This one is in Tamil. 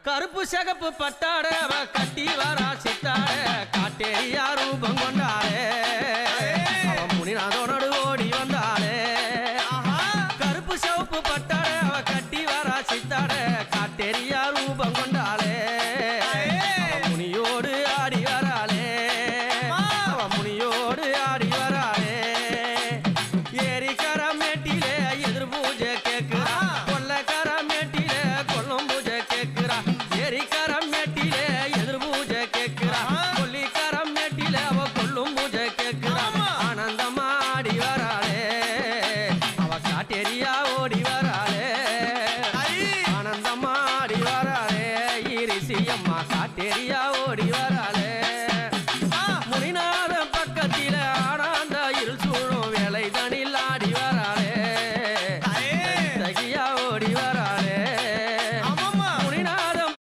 கருப்பு சிகப்பு பட்டாட அவ கட்டி வரா சித்தாட காட்டேரியா ரூபம் கொண்டாடே அவன் முனிநாதோடு ஓடி வந்தாளே கருப்பு சிவப்பு பட்டாட அவ கட்டி வரா சித்தாட காட்டேரியா ரூபம் கொண்டாளே அவன் முனியோடு ஆடி வராளே அவன் முனியோடு ஆடி வராளே ஏரிக்கர மேட்டிலே எதிர் பூஜை கேட்கிறா கொல்லக்கர மேட்டிலே கொல்லும் பூஜை கேட்கிறா ஏரிக்கரம் மேட்டிலே எதிர் பூஜை கேட்கிறா கொல்லிக்கரம் மேட்டிலே அவ கொல்லும் பூஜை கேட்கிறா ஆனந்தமா ஆடி வராளே அவ காட்டேரியா ஓடி வராளே ஆனந்தமா ஆடி வராளே ஈரிசி அம்மா காட்டேரியா ஓடி வராளே